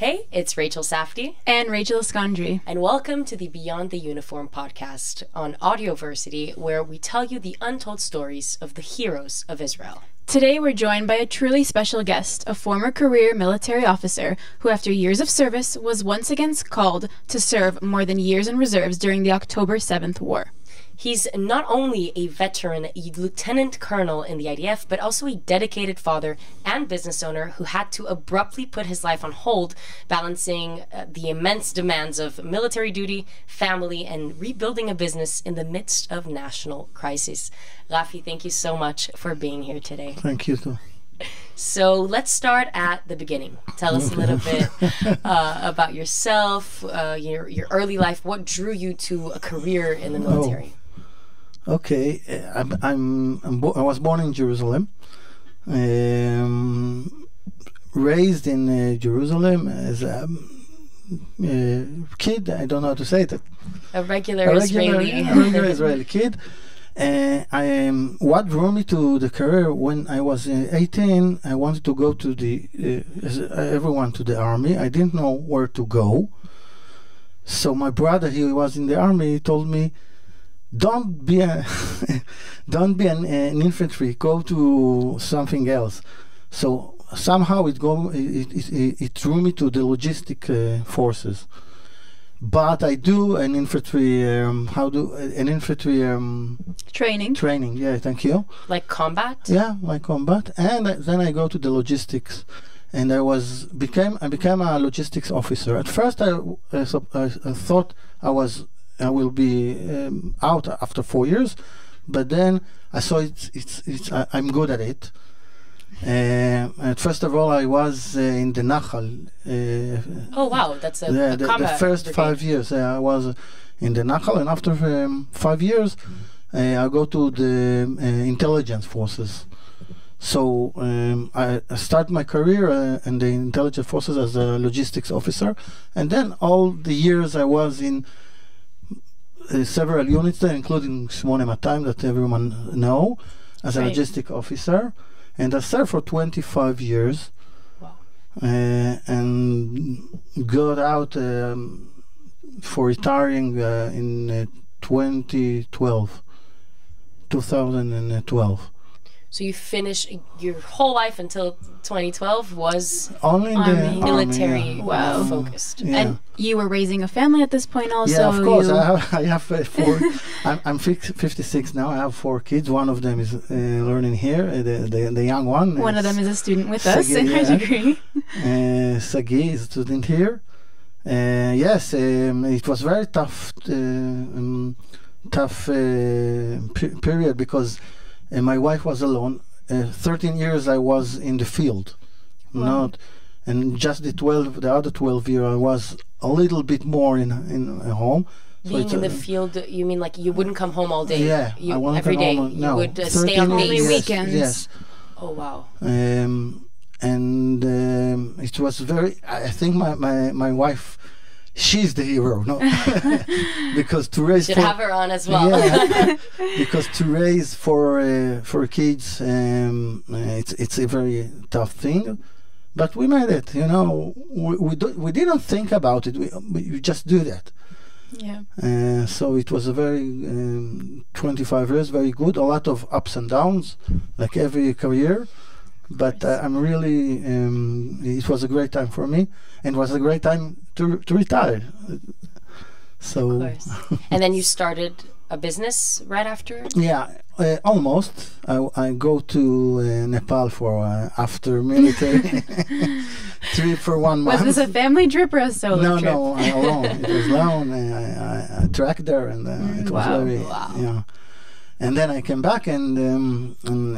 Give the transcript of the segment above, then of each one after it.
Hey, it's Rachel Safdie. And Rachel Escondri. And welcome to the Beyond the Uniform podcast on Audioversity, where we tell you the untold stories of the heroes of Israel. Today we're joined by a truly special guest, a former career military officer who, after years of service, was once again called to serve more than years in reserves during the October 7th war. He's not only a veteran lieutenant colonel in the IDF, but also a dedicated father and business owner who had to abruptly put his life on hold, balancing the immense demands of military duty, family, and rebuilding a business in the midst of national crisis. Rafi, thank you so much for being here today. Thank you too. So let's start at the beginning. Tell us a little bit about yourself, your early life. What drew you to a career in the military? Okay, I was born in Jerusalem, raised in Jerusalem as a kid. I don't know how to say it. A regular Israeli kid. What drew me to the career when I was 18, I wanted to go to everyone to the army. I didn't know where to go. So my brother, he was in the army, he told me, don't be an infantry, go to something else. So somehow it drew me to the logistic forces. But I do an infantry training. Yeah, thank you. Like combat? Yeah, like combat. And then I go to the logistics, and I became a logistics officer. At first, I thought I will be out after 4 years, but then I saw I'm good at it. And first of all, I was in the Nachal. Oh wow, that's a combat. The first brigade. 5 years I was in the Nachal, and after 5 years, I go to the intelligence forces. So I start my career in the intelligence forces as a logistics officer, and then all the years I was in several units there, including 8200 that everyone know, as a logistic officer. And I served for 25 years. Wow. And got out for retiring in 2012. So you finished your whole life until 2012 was only in the military Wow. focused. Yeah. And you were raising a family at this point also? Yeah, of course. I have 4. I'm 56 now. I have 4 kids. One of them is learning here, the young one. One of them is a student with us in our degree. Sagi is a student here. Yes, it was very tough period because my wife was alone. 13 years I was in the field. Wow. And just the other 12 years I was a little bit more in home. Being in the field, you mean like you wouldn't come home all day? Yeah, I wouldn't every come day. home. You No, would stay on Only base. weekends. Yes. Oh wow. It was very. I think my wife, she's the hero, no? Because to raise Should have her on as well. Yeah, because to raise for kids, it's a very tough thing, but we made it. You know, we didn't think about it. We just do that. Yeah. So it was a very 25 years, very good. A lot of ups and downs, like every career. But I'm really, it was a great time for me, and it was a great time to retire. So, of course. And then you started a business right after? Yeah, almost. I go to Nepal for after military trip for 1 month. Was this a family trip or a solo trip? No, alone. It was alone. I tracked there, and it was very, yeah. And then I came back and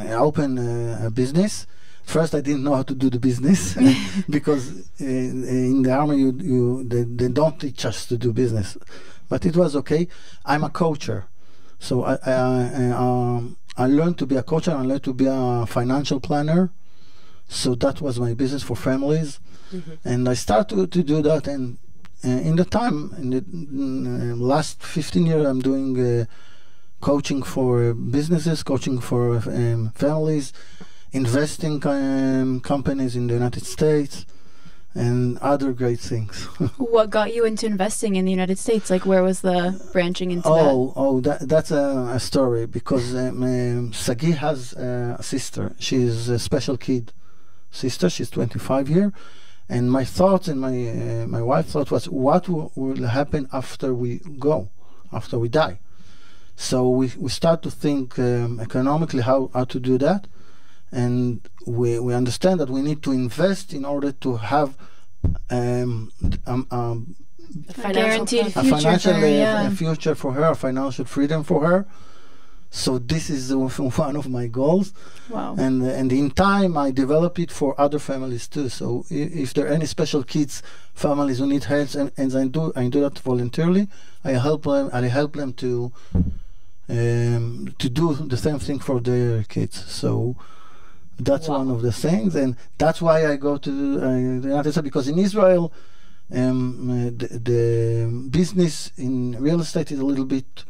I opened a business. First, I didn't know how to do the business because in the army they don't teach us to do business, but it was okay. I'm a coacher, so I learned to be a coach. I learned to be a financial planner. So that was my business for families, and I started to do that. And in the last 15 years, I'm doing coaching for businesses, coaching for families, investing companies in the United States, and other great things. What got you into investing in the United States? Like, where was the branching into that? That's a story, because Sagi has a sister. She's a special kid sister. She's 25 here, and my thoughts and my wife's thought was, what will happen after we go, after we die? So we start to think economically how to do that, and we understand that we need to invest in order to have guaranteed future for her, financial freedom for her. So this is one of my goals. Wow. And in time I develop it for other families too. So if there are any special kids families who need help, and I do that voluntarily, I help them to do the same thing for their kids. So that's one of the things, and that's why I go to the United States, because in Israel the business in real estate is a little bit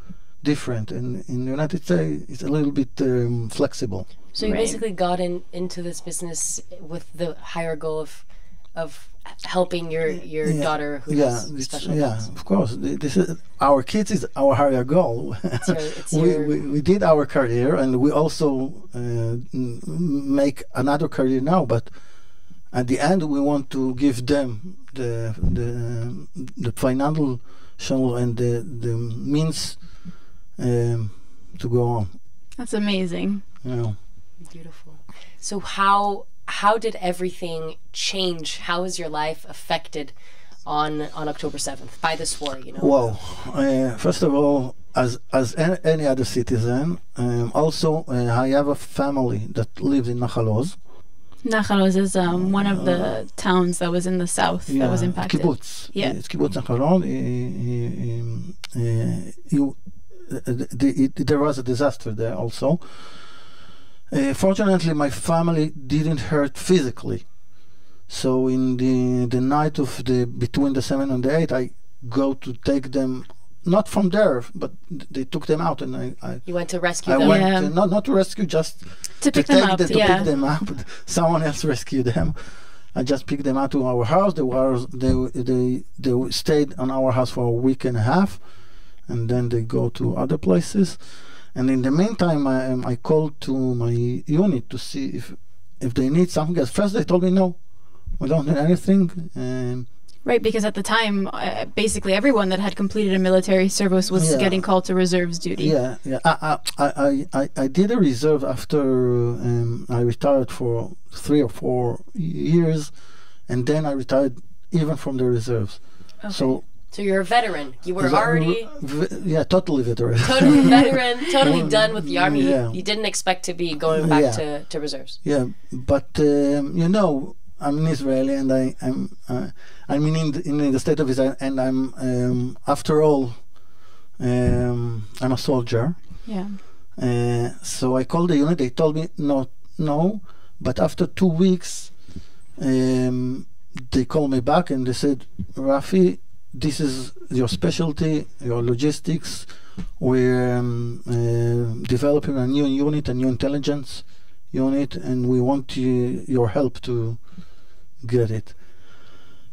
different, and in the United States it's a little bit flexible. So you basically got into this business with the higher goal of helping your daughter who has special needs. Of course. This is our kids is our higher goal. We did our career, and we also make another career now, but at the end we want to give them the financial and the means to go on. That's amazing. Yeah. Beautiful. So how did everything change? How was your life affected on October 7th by this war? Well, first of all, as any other citizen, also I have a family that lives in Nahal Oz. Nahal Oz is one of the towns that was in the south that was impacted. Kibbutz. Yeah. It's Kibbutz Nahal Oz. There was a disaster there also. Fortunately, my family didn't hurt physically. So in the night of between the 7th and the 8th, I go to take them, not from there, but they took them out, and You went to rescue them? I went not to rescue, just to pick them up. To pick them up. Someone else rescued them. I just picked them out to our house. They stayed on our house for a week and a half, and then they go to other places. And in the meantime, I called to my unit to see if they need something else. First, they told me no, we don't need anything. Right, because at the time, basically everyone that had completed a military service was getting called to reserves duty. Yeah. I did a reserve after I retired for 3 or 4 years, and then I retired even from the reserves. Okay. So you're a veteran. You were already... totally veteran. Totally veteran, totally done with the army. Yeah. You didn't expect to be going back to reserves. Yeah, but I'm an Israeli, and I'm in the state of Israel, and I'm after all I'm a soldier. Yeah. So I called the unit. They told me no, but after 2 weeks they called me back and they said, Rafi, this is your specialty, your logistics. We're developing a new unit, a new intelligence unit, and we want your help to get it.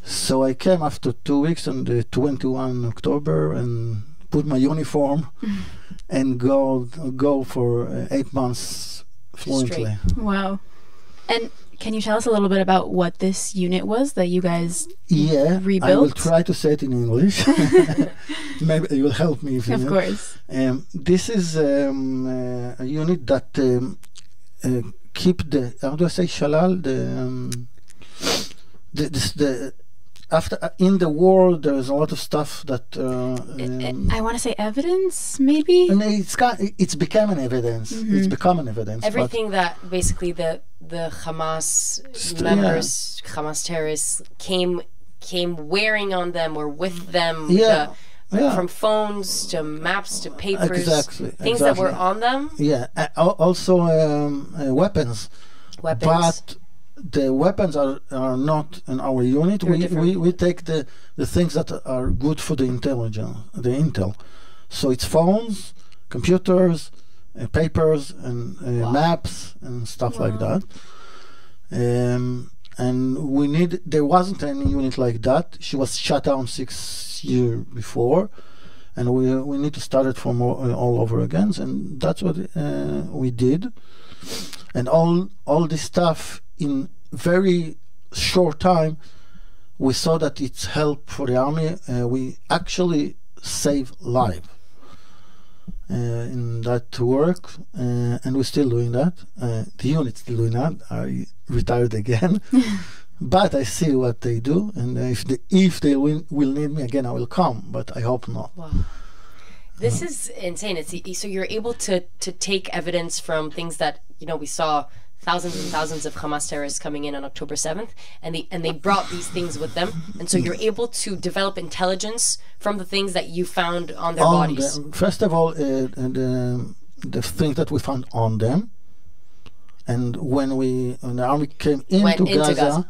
So I came after 2 weeks on the 21 October and put my uniform and go for 8 months fluently. Wow. And can you tell us a little bit about what this unit was that you guys rebuilt? I will try to say it in English. Maybe you will help me. Of course. This is a unit that keep the, how do I say, shalal, the after in the war there's a lot of stuff that I want to say evidence, maybe. And it's become an evidence. It's become an evidence. Everything that basically the Hamas members, Hamas terrorists came wearing on them or with them. From phones to maps to papers, things that were on them. Yeah, also weapons. But the weapons are not in our unit. We take the things that are good for the intelligence, the intel. So it's phones, computers, papers, and maps and stuff like that. and there wasn't any unit like that. She was shut down 6 years before, and we need to start it from all over again, and that's what we did. And all this stuff in very short time, we saw that it's help for the army. We actually save life in that work, and we're still doing that. The unit's still doing that. I retired again, but I see what they do, and if they will need me again, I will come. But I hope not. Wow. This is insane. So you're able to take evidence from things that, we saw thousands and thousands of Hamas terrorists coming in on October 7th, and they brought these things with them, and so you're able to develop intelligence from the things that you found on their bodies. First of all, the things that we found on them, and when the army came into Gaza,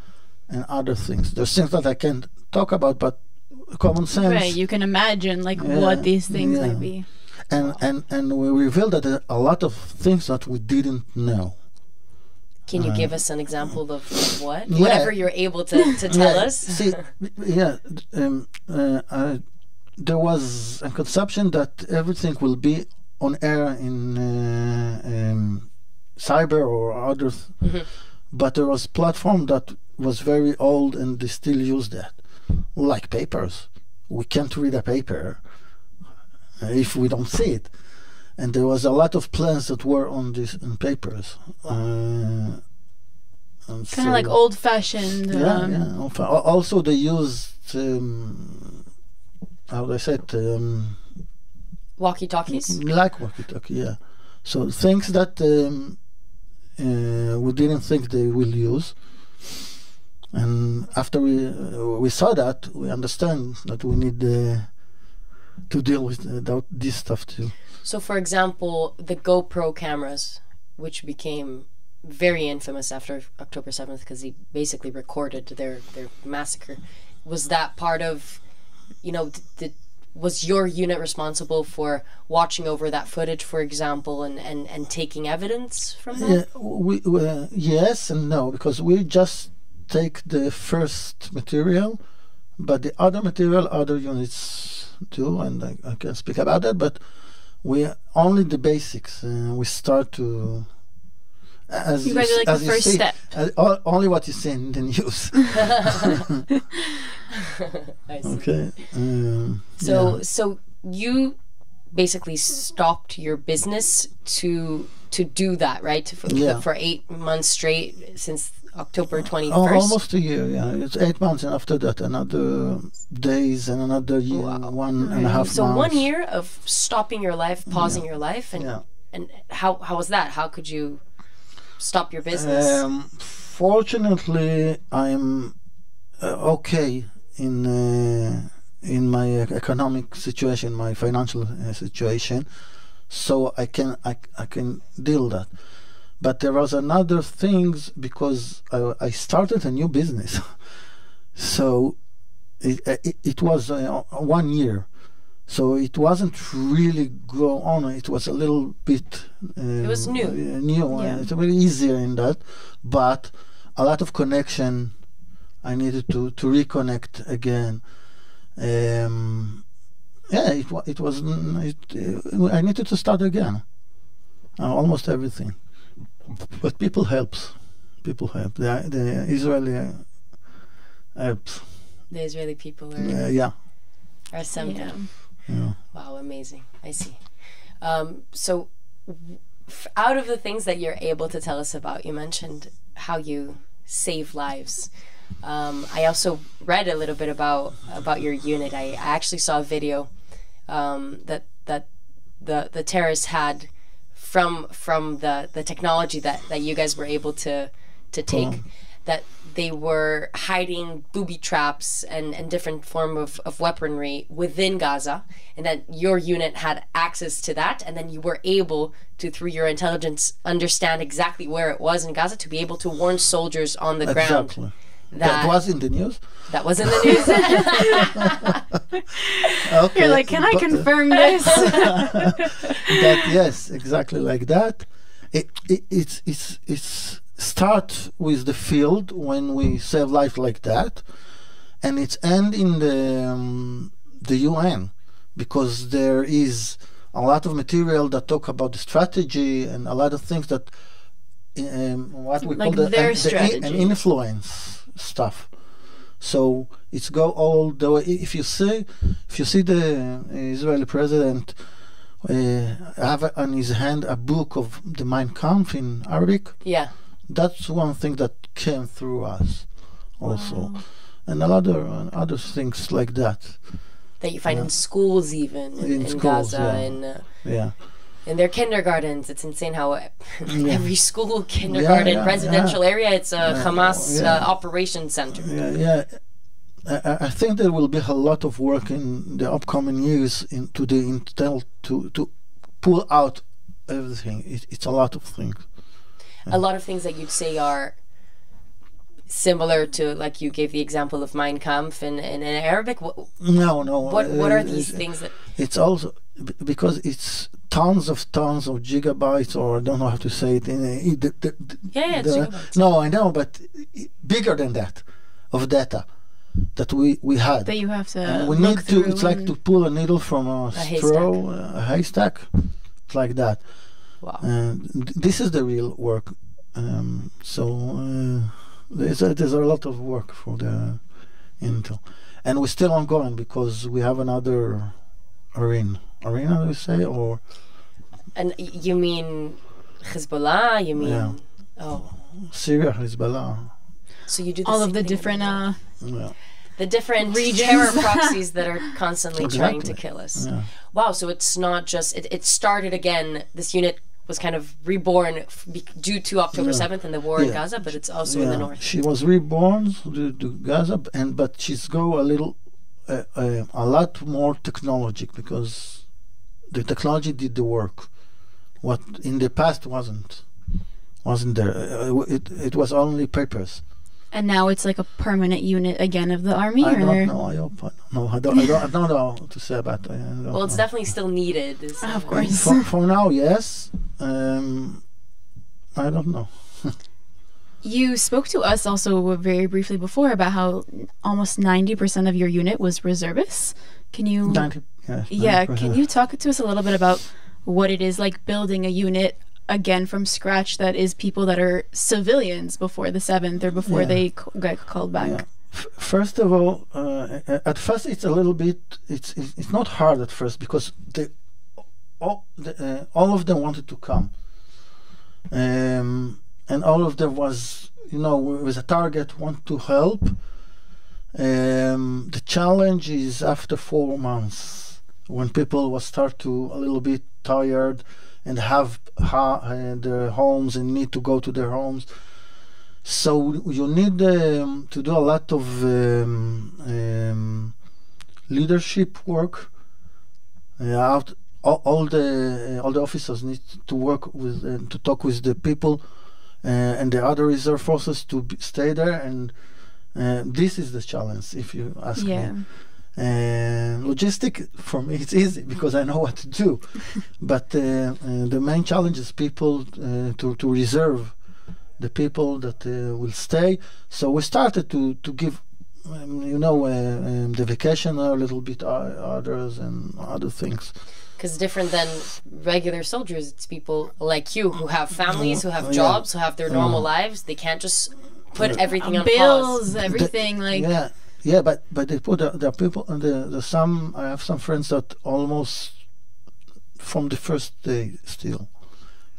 and other things. There's things that I can't talk about, but common sense. Right, you can imagine what these things might be. And we revealed that a lot of things that we didn't know. Can you give us an example of what? Whatever you're able to tell us. See, there was a conception that everything will be on air in cyber or others, but there was platform that was very old and they still use that, like papers. We can't read a paper if we don't see it. And there was a lot of plans that were on these papers. Kind of like old-fashioned. Also, they used how they said walkie-talkies. Like walkie-talkie, yeah. So things that we didn't think they will use. And after we saw that, we understand that we need to deal with this stuff too. So, for example, the GoPro cameras, which became very infamous after October 7th because he basically recorded their massacre, was that part of, was your unit responsible for watching over that footage, for example, and taking evidence from that? Yes and no, because we just take the first material, but the other material, other units do, and I can speak about that, but we only the basics. We start to, as you guys are like the first step. Only what you see in the news. I see. Okay. So you basically stopped your business to do that, right? For 8 months straight since October 21st. Almost a year. Yeah, it's 8 months, and after that another days and another year, 1.5 months. So 1 year of stopping your life, pausing your life, and how was that? How could you stop your business? Fortunately, I'm okay in my economic situation, my financial situation, so I can deal that. But there was another things because I started a new business, so it was 1 year, so it wasn't really go on. It was a little bit. It was new. It's very easier in that, but a lot of connection. I needed to reconnect again. It was. I needed to start again. Almost everything. But people helps. The Israeli helps. The Israeli people are are something. Yeah. Wow, amazing. I see. So out of the things that you're able to tell us about, you mentioned how you save lives. I also read a little bit about your unit. I actually saw a video that the terrorists had from the technology that you guys were able to take, that they were hiding booby traps and different form of weaponry within Gaza, and that your unit had access to that, and then you were able to, through your intelligence, understand exactly where it was in Gaza to be able to warn soldiers on the ground. That was in the news? That was in the news. Okay. You're like, can I confirm this? That, yes, exactly like that. It's start with the field when we save life like that, and it's end in the UN, because there is a lot of material that talk about the strategy and a lot of things that what we Like call their strategy. an influence stuff. So it's go all the way. If you see the Israeli president have on his hand a book of the Mein Kampf in Arabic, Yeah. that's one thing that came through us also. And a lot of other things like that. That you find in schools, even in schools, Gaza, yeah. in their kindergartens. It's insane how every school, Yeah, residential area, it's a Hamas yeah. operation center. Yeah. I think there will be a lot of work in the upcoming years into the Intel to pull out everything. It's a lot of things. A lot of things that you'd say are similar to, like you gave the example of Mein Kampf in Arabic. No. What are these things that? It's also because it's tons of gigabytes, or I don't know how to say it. It's gigabytes. No, I know, but bigger than that of data that we had. That you have to And we look need to. through It's like to pull a needle from a straw, a haystack. It's like that. Wow. And this is the real work. There's a lot of work for the Intel, and we're still ongoing because we have another arena, we say, or. And you mean Hezbollah? You mean Syria, Hezbollah. So you do all of the different the different regions. terror proxies that are constantly trying to kill us. Yeah. Wow, so it's not just it started again. This unit was kind of reborn due to October 7th and the war in Gaza, but it's also in the north. She was reborn to Gaza, but she's go a little a lot more technologic, because the technology did the work. What in the past wasn't there. It was only papers. And now it's like a permanent unit again of the army? I don't know. I hope. I don't know what to say about it. Well, it's definitely still needed. Of course. For now, yes. I don't know. You spoke to us also very briefly before about how almost 90% of your unit was reservists. Can you? 90, yes, yeah. 90%. Can you talk to us a little bit about what it is like building a unit again from scratch that is people that are civilians before the 7th or before they get called back? Yeah. First of all, at first it's a little bit. It's not hard at first, because all of them wanted to come, and all of them was with a target, want to help. The challenge is after 4 months, when people will start to a little bit tired and have their homes and need to go to their homes. So you need to do a lot of leadership work. All the officers need to work with to talk with the people and the other reserve forces to stay there, and this is the challenge, if you ask me. Logistic, for me, it's easy because I know what to do, but the main challenge is people to reserve the people that will stay. So we started to give the vacation a little bit others and other things. Because different than regular soldiers, it's people like you who have families, who have jobs, who have their normal lives. They can't just put everything on bills, pause. everything but they put the people and I have some friends that almost from the first day still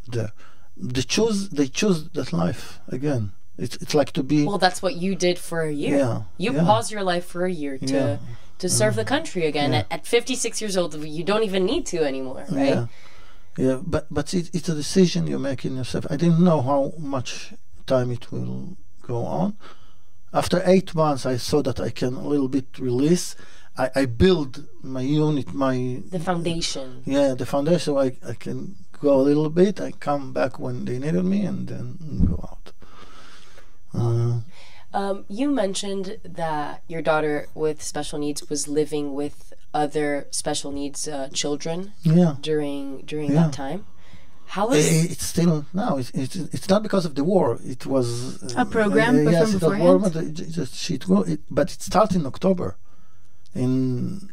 there. They choose that life again. It's like to be. Well, that's what you did for a year. You paused your life for a year to serve the country again. At 56 years old, you don't even need to anymore, right? Yeah, but it's a decision you make in yourself. I didn't know how much time it will go on. After 8 months, I saw that I can a little bit release. I build my unit, the foundation. Yeah, the foundation. So I can go a little bit. I come back when they needed me, and then go out. You mentioned that your daughter with special needs was living with other special needs children during that time. How was It's still no. It's not because of the war. It was a program yes, from it was war, beforehand. but it started in October, in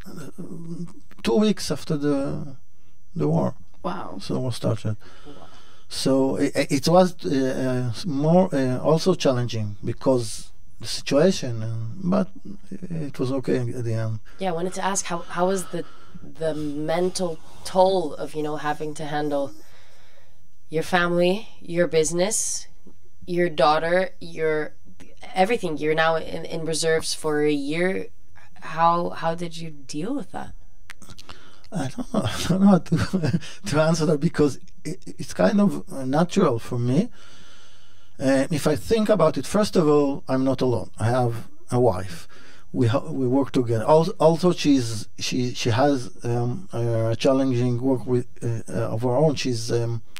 2 weeks after the war. Wow. So it was started. So it was more also challenging because the situation, but it was okay at the end. Yeah, I wanted to ask how was the mental toll of, you know, having to handle your family, your business, your daughter, your everything. You're now in reserves for a year. How did you deal with that? I don't know. I don't know how to answer that because it's kind of natural for me. If I think about it, first of all, I'm not alone. I have a wife. We work together. Also, she has a challenging work with of her own. She's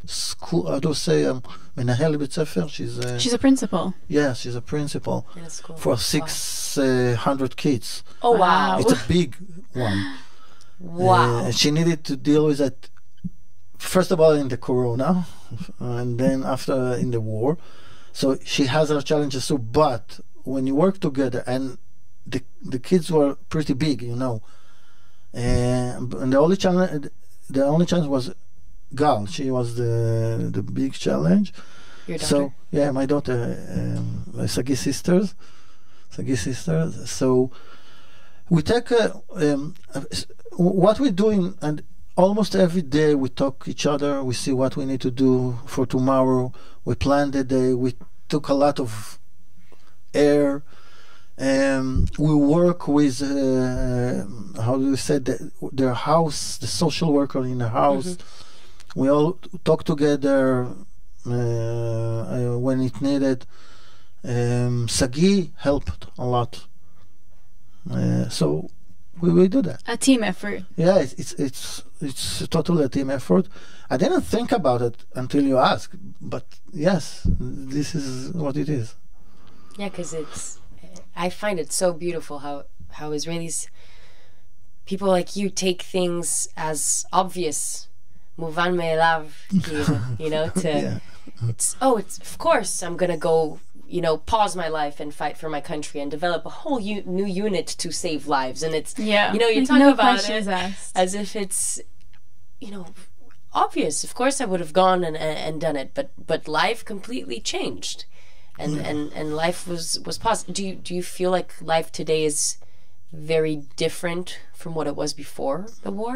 school. How do I say? מנהל בית ספר. She's a principal. Yeah, she's a principal In a school. for 600 kids. Oh wow. It's a big one. Wow. She needed to deal with it first of all in the corona, and then after in the war. So she has her challenges too. But when you work together, and the kids were pretty big, you know, and the only challenge was Gal. She was the big challenge. Your daughter? So yeah, my daughter, Sagi sisters. So we take what we're doing, and almost every day we talk each other. We see what we need to do for tomorrow. We plan the day. We took a lot of air. We work with how do you say their house, the social worker in the house. We all talk together when it needed. Sagi helped a lot. So we do that. A team effort. Yeah, it's totally a team effort. I didn't think about it until you asked, but yes, this is what it is. Yeah, because I find it so beautiful how Israelis, people like you, take things as obvious, muvan me'elav, you know, to Yeah. it's of course I'm gonna go, you know, pause my life and fight for my country and develop a whole new unit to save lives. And it's, Yeah. you know, you Like, talk no about questions it asked. as if it's, you know, obvious. Of course I would have gone and done it, but life completely changed. And life was paused. Do you feel like life today is very different from what it was before the war?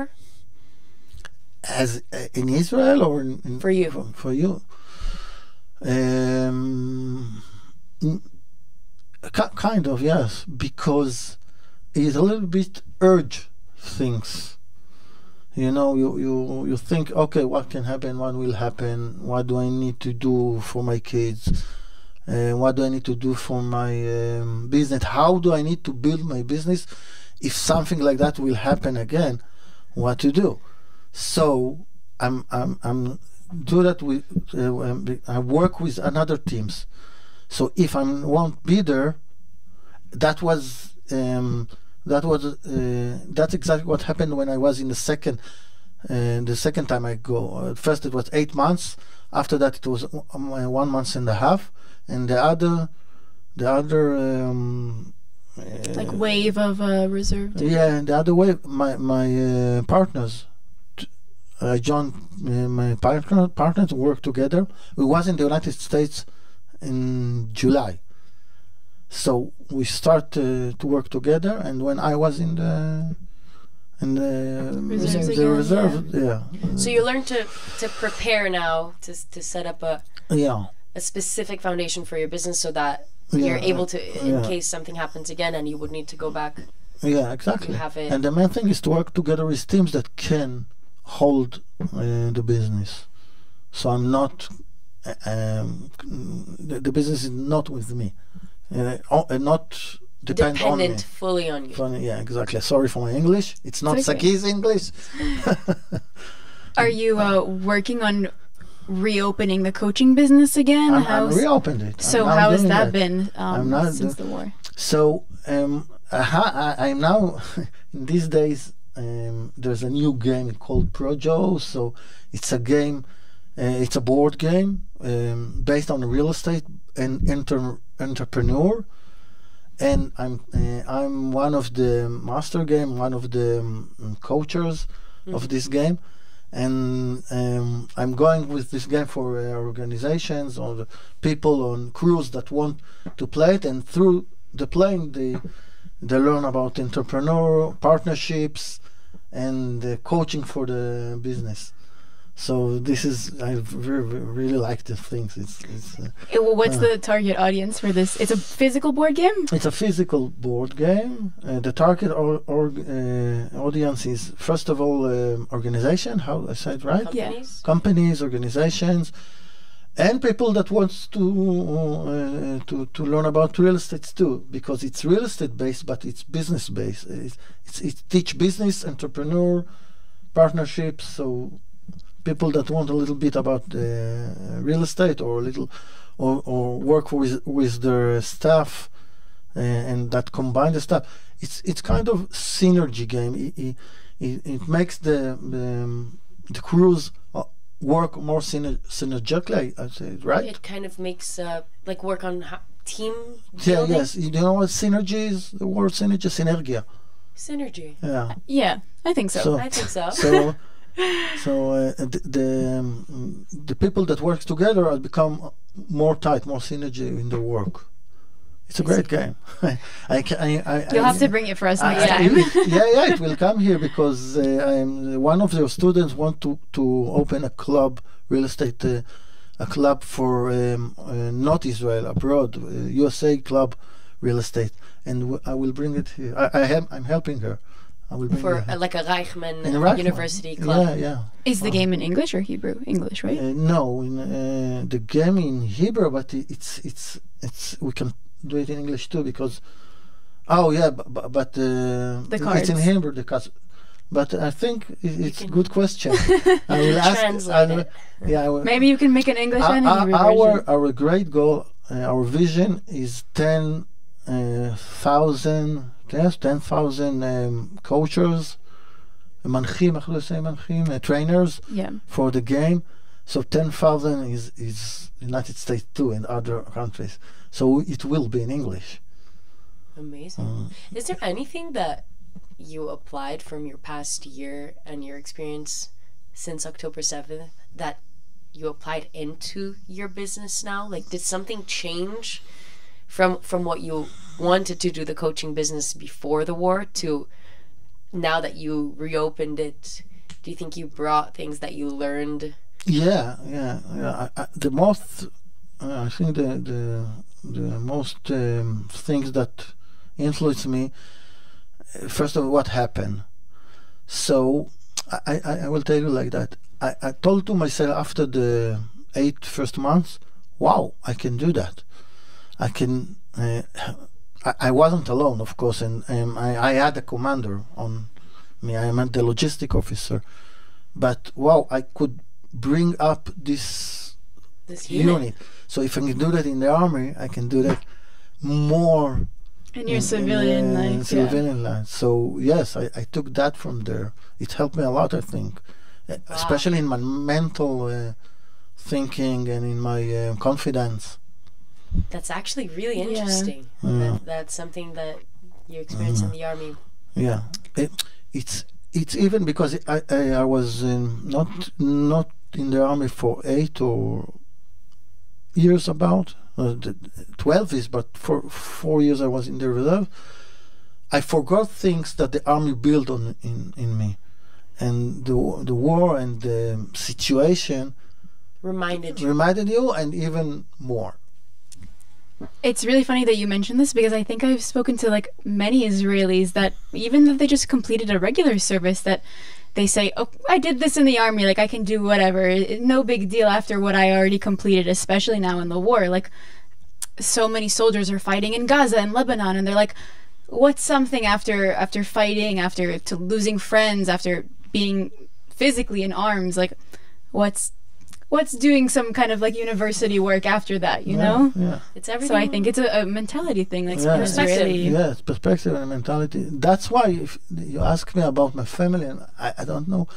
As in Israel or For you. For you. Kind of, yes, because it's a little bit urge things. You know, you think, okay, what can happen? What will happen? What do I need to do for my kids? What do I need to do for my business? How do I need to build my business if something like that will happen again? What to do? So I'm do that with I work with another teams. So if I won't be there, that's exactly what happened when I was in the second time I go. At first it was 8 months. After that it was 1 month and a half, and the other Like wave of reserved. yeah, the other way, my partners. I joined my partners work together. We was in the United States in July, so we start to work together. And when I was in the Reserves the again, reserve, yeah. So you learn to prepare now to set up a specific foundation for your business so that you're able to, in case something happens again and you would need to go back. Yeah, exactly. You have it. And the main thing is to work together with teams that can hold the business. So I'm not the business is not with me, not dependent on me. Fully on you. Yeah, exactly. Sorry for my English. It's not It's okay. Sagi's English. Are you working on reopening the coaching business again? I'm reopened it. So I'm how has doing that been since the war? So I'm now in these days. There's a new game called Projo. So it's a game It's a board game based on real estate and entrepreneur. And I'm one of the master game, one of the coaches of this game, and I'm going with this game for organizations or the people on cruise that want to play it, and through the playing they learn about entrepreneur partnerships and coaching for the business. So this is, I really like the things. What's the target audience for this? It's a physical board game? It's a physical board game. The target audience is, first of all, organization, how I said, right? Companies? Companies, organizations, and people that wants to learn about real estate too, because it's real estate based, but it's business based. It's teach business, entrepreneur, partnerships, so people that want a little bit about real estate or a little or work with their staff and that combine the stuff. It's kind of synergy game. It makes the cruise work more synergetically. I say it right. It kind of makes like work on team Yeah. building. Yes. You know what synergy is? The word synergy, synergia. Synergy. Yeah. Yeah, I think so. I think so. So the people that work together have become more tight, more synergy in their work. It's a great game. You'll have to bring it for us next time. It will come here because one of your students want to open a club, real estate, a club for not Israel, abroad, USA club real estate, and I will bring it here. I'm helping her. I will bring For her. like a Reichman Reichman. University club. Yeah. Is the game in English or Hebrew? English, right? No, the game in Hebrew, but it's we can do it in English too because but the cards. it's in Hebrew the cards. But I think it's a good question. I will Translate it. Maybe you can make an English and a Hebrew version. Our great goal, our vision is 10,000 coaches, manchim, how do you say manchim? Trainers for the game. So 10,000 is United States too, and other countries. So it will be in English. Amazing. Is there anything that you applied from your past year and your experience since October 7th that you applied into your business now? Like, did something change from what you wanted to do the coaching business before the war to now that you reopened it? Do you think you brought things that you learned? Yeah. The most, I think the most things that influenced me, first of all, what happened. So I will tell you like that. I told to myself after the 8 first months, wow, I can do that. I can. I wasn't alone, of course, and I had a commander on me. I am the logistic officer, but wow, I could bring up this unit. So if I can do that in the army, I can do that more in your civilian life. Life. So yes, I took that from there. It helped me a lot, I think, especially in my mental thinking and in my confidence. That's actually really interesting. That's something that you experienced in the army. Yeah, it's even because I was not in the army for 8 or years about 12 is, but for 4 years I was in the reserve. I forgot things that the army built on in me, and the war and the situation reminded you, and even more. It's really funny that you mentioned this because I think I've spoken to like many Israelis that even if they just completed a regular service, that they say, oh, I did this in the army, like I can do whatever, no big deal after what I already completed, especially now in the war. Like so many soldiers are fighting in Gaza and Lebanon, and they're like, what's something after fighting, after to losing friends, after being physically in arms, like what's doing some kind of like university work after that, you know? Yeah. It's everything. So I think it's a mentality thing, like perspective. Yes, perspective and mentality. That's why if you ask me about my family, and I don't know,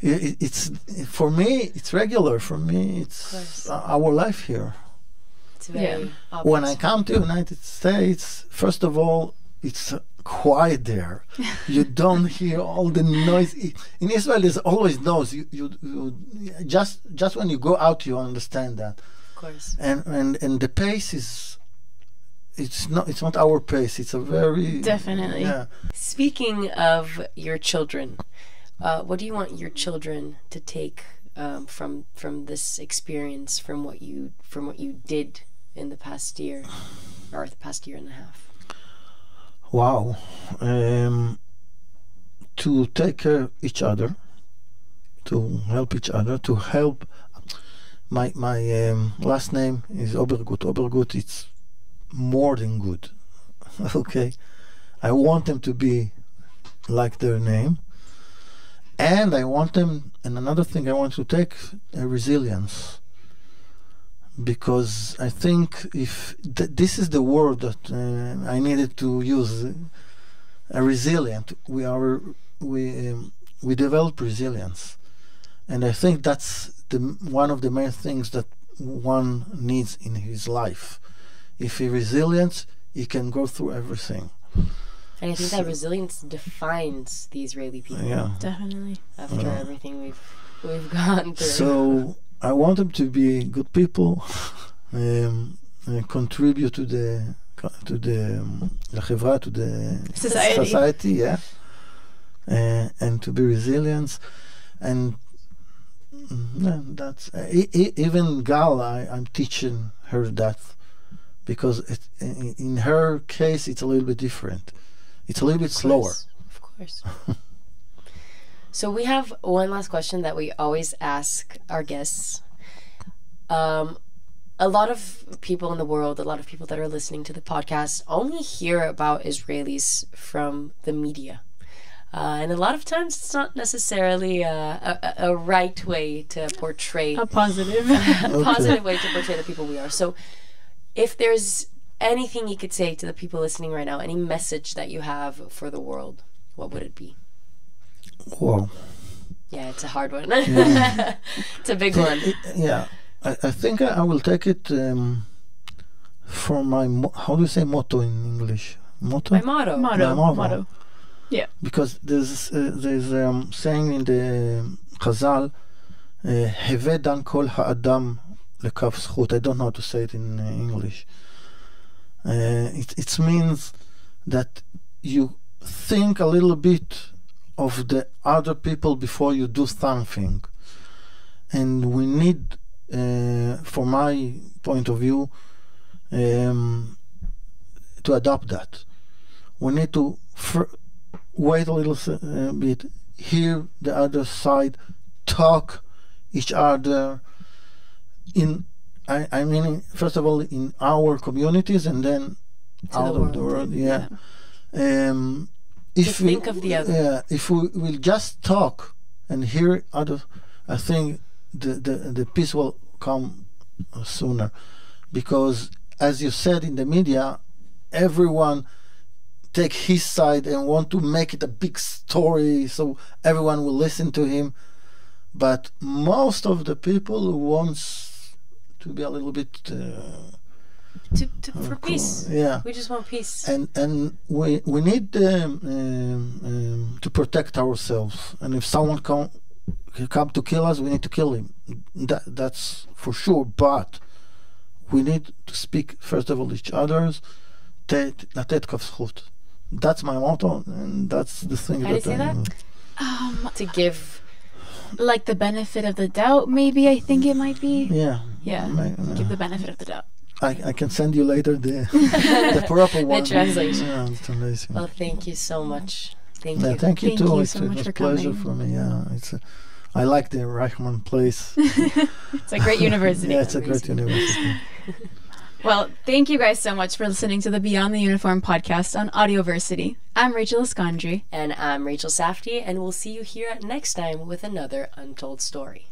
it's for me. It's regular for me. It's our life here. It's very obvious. When I come to United States, first of all, it's quiet there. You don't hear all the noise. In Israel, there's always noise. You just when you go out, you understand that. Of course. And the pace is. It's not our pace. It's a very definitely. Yeah. Speaking of your children, what do you want your children to take from this experience, from what you did in the past year, or the past year and a half? Wow. To take care of each other, to help each other, to help. My last name is Obergut. Obergut, it's more than good. Okay, I want them to be like their name, and I want them. And another thing I want to take resilience, because I think if this is the word that I needed to use, resilient. We develop resilience, and I think that's one of the main things that one needs in his life. If he's resilient, he can go through everything. And I think that resilience defines the Israeli people. Yeah, definitely. After everything we've gone through. So I want them to be good people, contribute to the לחברה, to the society, yeah, and to be resilient, and that's even Gal. I'm teaching her that. Because in her case, it's a little bit different. It's a little bit slower. Of course. So we have one last question that we always ask our guests. A lot of people in the world, a lot of people that are listening to the podcast only hear about Israelis from the media. And a lot of times it's not necessarily a right way to portray... A positive. positive way to portray the people we are. So if there's anything you could say to the people listening right now, any message that you have for the world, what would it be? Wow. Yeah, it's a hard one. Yeah. It's a big one. I think I will take it from my, how do you say motto in English? Motto? My motto. Motto. Yeah. Because there's saying in the Chazal, Heve dan kol ha'adam lekaf zchut. I don't know how to say it in English. It means that you think a little bit of the other people before you do something, and we need, from my point of view, to adopt that. We need to wait a little bit, hear the other side, talk each other. I mean, first of all, in our communities, and then out of the world. Yeah. If think of the other. Yeah. If we will just talk and hear other, I think the peace will come sooner, because as you said in the media, everyone take his side and want to make it a big story so everyone will listen to him, but most of the people wants to be a little bit for peace. Yeah, we just want peace, and we need to protect ourselves, and if someone come to kill us, we need to kill him. That's for sure, but we need to speak first of all each other's. לתת כף זכות. That's my motto, and that's the thing. How do you say that? To give, like, the benefit of the doubt, maybe. I think it might be. Yeah. Give the benefit of the doubt. I can send you later the proper one. The translation. Yeah, the translation. Well, thank you so much. Thank you. Thank you too. You It so much was for a pleasure coming. for me. Yeah, I like the Reichman place. It's a great university. Yeah, it's a great university. Well, thank you guys so much for listening to the Beyond the Uniform podcast on Audioversity. I'm Rachel Escondri. And I'm Rachel Safdie, and we'll see you here next time with another Untold Story.